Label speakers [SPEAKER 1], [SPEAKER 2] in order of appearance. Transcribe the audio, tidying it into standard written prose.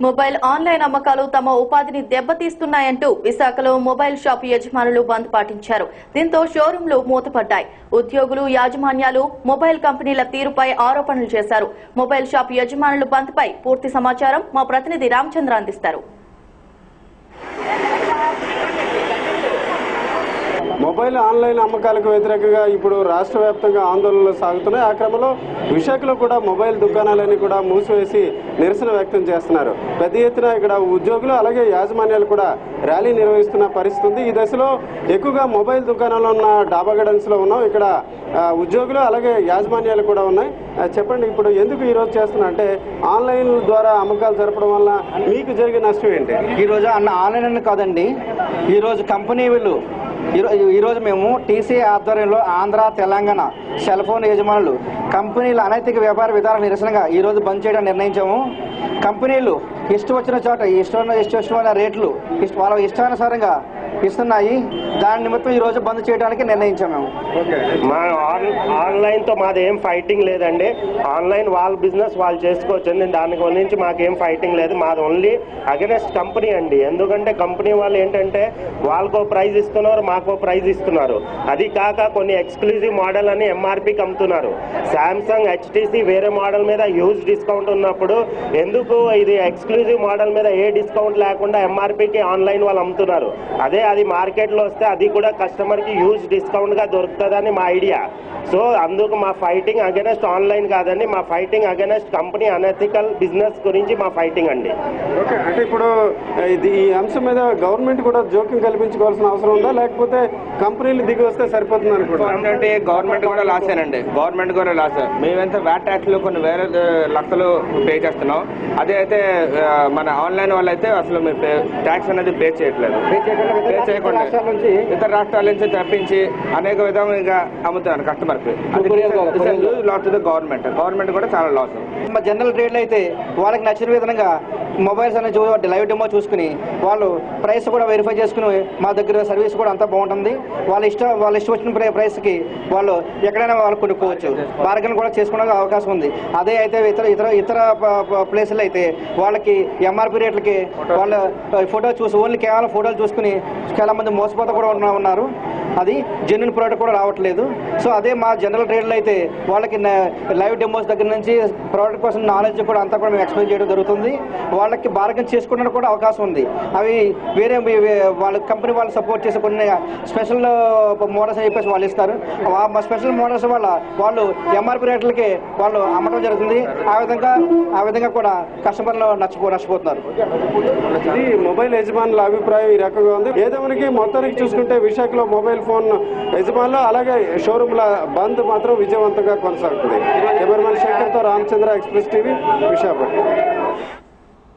[SPEAKER 1] Mobile online అమ్మకాలు తమ ఉపాధిని దెబ్బతీస్తున్నాయంటూ విశాఖలో మొబైల్ షాప్ యజమానులు బంద్ పాటించారు. దీంతో షోరూంలు మూతపడ్డాయి. ఉద్యోగులు, యాజమాన్యాలు మొబైల్ కంపెనీల తీరుపై ఆరోపణలు చేశారు. మొబైల్ షాప్ యజమానులు బంద్ పై పూర్తి సమాచారం మా ప్రతినిధి రామచంద్ర అందిస్తారు.
[SPEAKER 2] మొబైల్ ఆన్లైన్ అమ్మకాలకు వ్యతిరేకంగా ఇప్పుడు రాష్ట్ర వ్యాప్తంగా ఆందోళనలు సాగుతున్నాయి. ఆ క్రమంలో విశాఖలో కూడా మొబైల్ దుకాణాలన్నీ కూడా మూసివేసి నిరసన వ్యక్తం చేస్తున్నారు. పెద్ద ఎత్తున ఇక్కడ ఉద్యోగులు అలాగే యాజమాన్యాలు కూడా ర్యాలీ నిర్వహిస్తున్న పరిస్థితి ఉంది. ఈ దశలో ఎక్కువగా మొబైల్ దుకాణాలు ఉన్న డాబా గార్డెన్స్ లో ఉన్నాం. ఇక్కడ ఉద్యోగులు అలాగే యాజమాన్యాలు కూడా ఉన్నాయి. చెప్పండి, ఇప్పుడు ఎందుకు ఈ రోజు చేస్తున్నా అంటే ఆన్లైన్ ద్వారా అమ్మకాలు జరపడం వల్ల మీకు జరిగే నష్టం ఏంటి?
[SPEAKER 3] ఈ రోజు ఆన్లైన్ అని కాదండి, ఈ రోజు కంపెనీ వీళ్ళు ఈరోజు మేము టీసీ ఆధ్వర్యంలో ఆంధ్ర, తెలంగాణ సెల్ ఫోన్ యజమానులు కంపెనీల అనైతిక వ్యాపార విధానాల నిరసనగా ఈ రోజు బంద్ చేయడానికి నిర్ణయించాము. కంపెనీలు ఇష్టం వచ్చిన చోట ఇష్టమైన రేట్లు వాళ్ళ ఇష్టానుసారంగా ఇస్తున్నాయి. దాని నిమిత్తం ఈ రోజు బంద్ చేయడానికి నిర్ణయించాము.
[SPEAKER 4] మా ఆన్లైన్ తో మాది ఏం ఫైటింగ్ లేదండి. ఆన్లైన్ వాళ్ళ బిజినెస్ వాళ్ళు చేసుకోవచ్చు. దాని గురించి మాకేం ఫైటింగ్ లేదు. మాది ఓన్లీ అగెనెస్ట్ కంపెనీ అండి. ఎందుకంటే కంపెనీ వాళ్ళు ఏంటంటే వాళ్ళకో ప్రైజ్ ఇస్తున్నారు, మాకో ప్రైజ్ ఇస్తున్నారు. అది కాక కొన్ని ఎక్స్క్లూజివ్ మోడల్ అని ఎంఆర్పీకి అమ్ముతున్నారు. శాంసంగ్, హెచ్టీసీ వేరే మోడల్ మీద హ్యూజ్ డిస్కౌంట్ ఉన్నప్పుడు ఎందుకు ఇది ఎక్స్క్లూజివ్ మోడల్ మీద ఏ డిస్కౌంట్ లేకుండా ఎంఆర్పీకి ఆన్లైన్ వాళ్ళు అమ్ముతున్నారు. అది మార్కెట్లో వస్తే అది కూడా కస్టమర్ కి హ్యూజ్ డిస్కౌంట్ గా దొరుకుతుందని మా ఐడియా. సో అందుకు మా ఫైటింగ్ అగెనెస్ట్ ఆన్లైన్ కాదండి, మా fighting against company unethical business గురించి మా ఫైటింగ్ అండి.
[SPEAKER 2] ఓకే, అంటే ఇప్పుడు ఈ అంశం మీద గవర్నమెంట్ కూడా జోక్యం కల్పించుకోవాల్సిన అవసరం ఉందా, లేకపోతే కంపెనీలు దిగి వస్తే సరిపోతుంది అనుకుంటున్నాను?
[SPEAKER 5] అంటే గవర్నమెంట్ కూడా లాసేనండి. గవర్నమెంట్ కూడా లాస్. మేమైతే వ్యాట్ ట్యాక్స్ లో కొన్ని వేరే లక్షలు పే చేస్తున్నాం. అదే అయితే మన ఆన్లైన్ వాళ్ళు అయితే అసలు ట్యాక్స్ అనేది పే చేయట్లేదు. పే చేయకుండా ఇతర రాష్ట్రాల నుంచి తప్పించి అనేక విధంగా అమ్ముతున్నారు కస్టమర్ కి. గవర్నమెంట్ కూడా చాలా లాస్.
[SPEAKER 3] మా జనరల్ ట్రేడ్లు అయితే వాళ్ళకి నచ్చిన విధంగా మొబైల్స్ అనేది లైవ్ డెమో చూసుకుని వాళ్ళు ప్రైస్ కూడా వెరిఫై చేసుకుని మా దగ్గర సర్వీస్ కూడా అంతా బాగుంటుంది. వాళ్ళ ఇష్టం వచ్చిన ప్రైస్ కి వాళ్ళు ఎక్కడైనా వాళ్ళు కొనుక్కోవచ్చు. బార్గెన్ కూడా చేసుకోవడానికి అవకాశం ఉంది. అదే అయితే ఇతర ప్లేసులు అయితే వాళ్ళకి ఎంఆర్పీ రేట్లకి వాళ్ళు ఫోటో చూసి ఓన్లీ కేవలం ఫోటోలు చూసుకుని చాలా మంది మోసపోతా కూడా ఉన్నారు. అది జెన్యున్ ప్రోడక్ట్ కూడా రావట్లేదు. సో అదే మా జనరల్ ట్రేడ్లో అయితే వాళ్ళకి లైవ్ డెమోస్ దగ్గర నుంచి ప్రోడక్ట్ కోసం నాలెడ్జ్ కూడా అంతా కూడా మేము ఎక్స్ప్లెయిన్ చేయడం జరుగుతుంది. వాళ్ళకి బార్గెన్ చేసుకోవడానికి కూడా అవకాశం ఉంది. అవి వేరే వాళ్ళ కంపెనీ వాళ్ళు సపోర్ట్ చేసే కొన్ని స్పెషల్ మోడల్స్ అని చెప్పేసి వాళ్ళు ఇస్తారు. మా స్పెషల్ మోడల్స్ వల్ల వాళ్ళు ఎంఆర్పీ రేట్లకి వాళ్ళు అమ్మడం జరుగుతుంది. ఆ విధంగా కూడా కస్టమర్లు నష్టపోతున్నారు.
[SPEAKER 2] ఇది మొబైల్ యజమానుల అభిప్రాయం ఈ రకంగా ఉంది. ఏదేమనికి మొత్తానికి చూసుకుంటే విశాఖలో మొబైల్ ఫోన్ యజమానులు అలాగే షోరూమ్ల బంద్ మాత్రం విజయవంతంగా కొనసాగుతుంది. కెమెరామెన్ శంకర్తో రామచంద్ర, ఎక్స్ప్రెస్ టీవీ, విశాఖపట్నం.